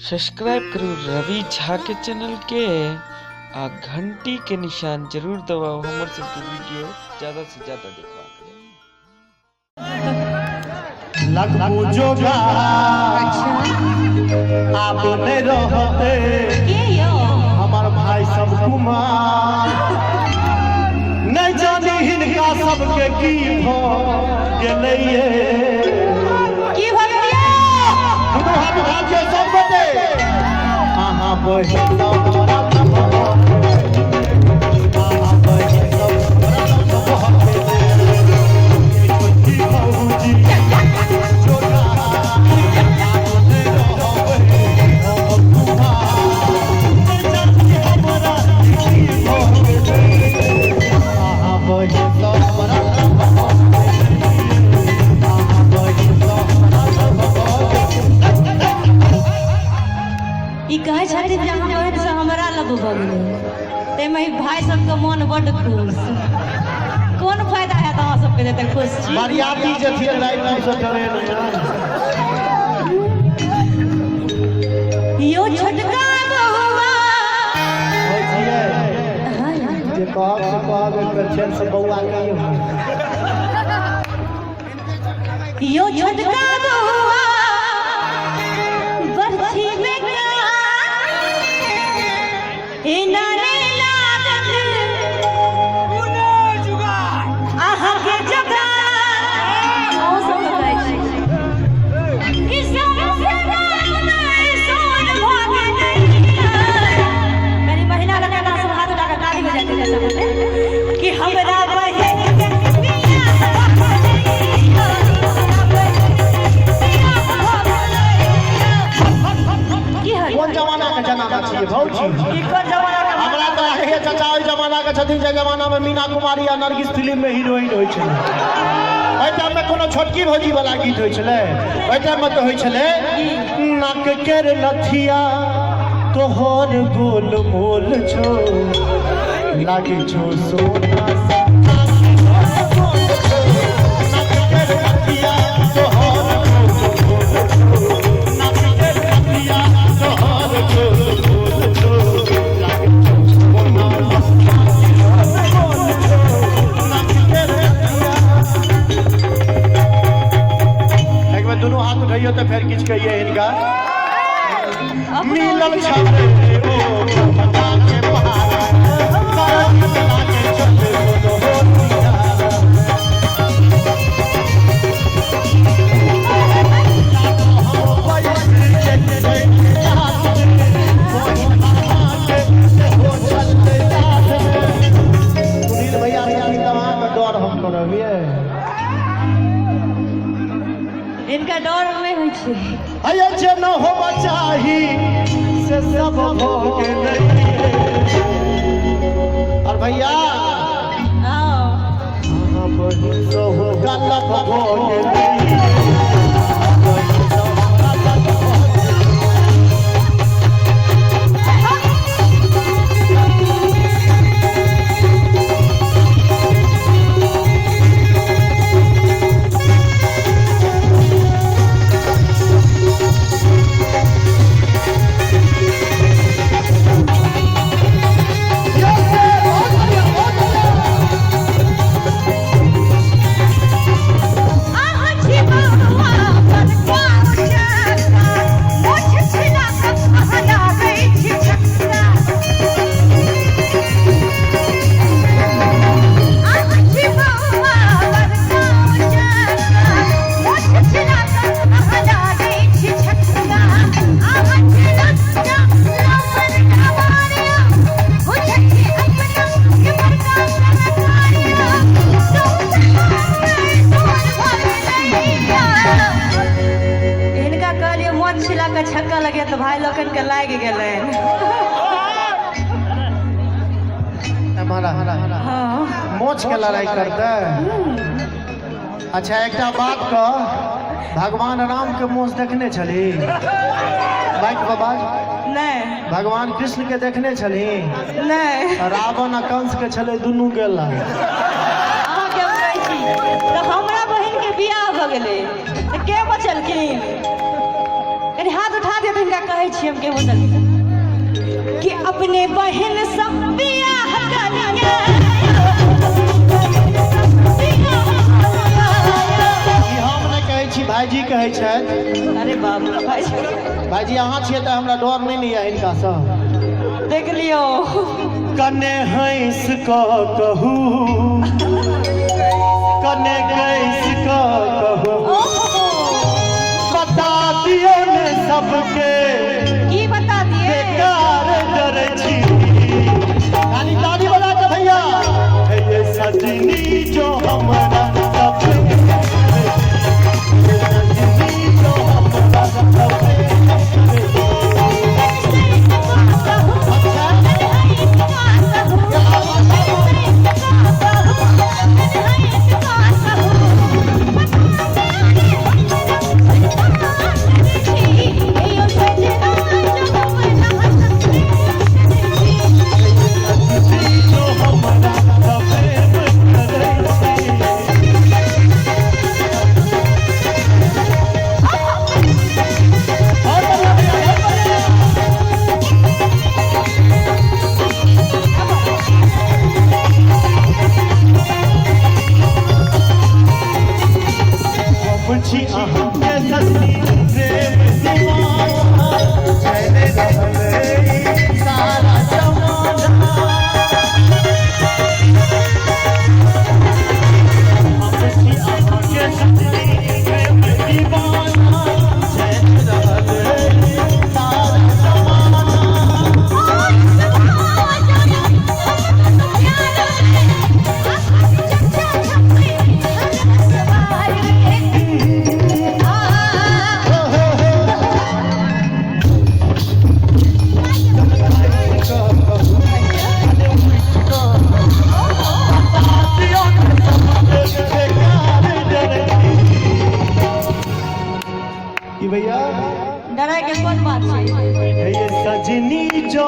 Subscribe करो रवि झा के channel के आ घंटी के निशान जरूर दबाओ हमर सबके वीडियो ज्यादा से ज्यादा देखवा आपने रहते हमार भाई सब कुमार नहीं जानी हिनका सबके की हो गेलैये की हो गेलिए दुनू हाथ उठा के सब बते आहा बहिन भाई सबके मन बड़ खुश कौन फायदा है तहाँ सबके जते खुश छी मरियादी जथिए लाइफ में से ट्रेन यो छोटका बउआ होय छिए जे कहब से कहब एक चैन से बउआ नहीं हो यो छोटका बउआ बरछी में का ए नाने कि हमरा बहिन कौन जमाना के जनाना छिए भौजी की कोन जमाना के हमरा त हे चाचा ओइ जमाना के छथिन जे जमाना में मीना कुमारी आ नरगिस फिल्म में हीरोइन होय छले ओइ टाइम में कोनो छोटकी भौजी वाला गीत होय छले ओइ टाइम में तो होय छले नाक केर नथिया तोहर गोल मोल छो लागे छो सोना दोनों हाथ उठाइयो तो फिर किछ कहिए इनका मिलल छले ओ बता के पहाड़ करत चला के चले तो हो भैया डर हम करबिए इनका डर में होय छै अये जे न होबा चाही से सब हो गेलै और भैया आओ बहिन हो गलत हो गेलै छक्का लगे तो भाई लोगन के लाग गेले हां मोच के लड़ाई करते अच्छा एकटा बात कह भगवान राम के मोच देखने छली माइक बाबा नहीं भगवान कृष्ण के देखने छली नहीं रावण आ कंस के छले दुनू गेल अहाँ के कहै छी तो हमरा बहिन के बियाह भ गेलै त के बचलखिन तनी हाथ उठा दे तो इनका कहै छी हम के बोतल कि अपने बहन सब बियाह करिया भाईजी कहै छथि। अरे बाप रे भाईजी अहाँ छियै तऽ हमरा डर नहि ने यऽ हिनका सँ। देख लियो कने हंस कऽ कहू कने कैस कऽ कहू बता दियो ने सबके की बता दिए बेकार डरै छी ताली ताली बजा के भैया हे ये सजनी जो हमरा डराय के कोन बात छै सजनी जो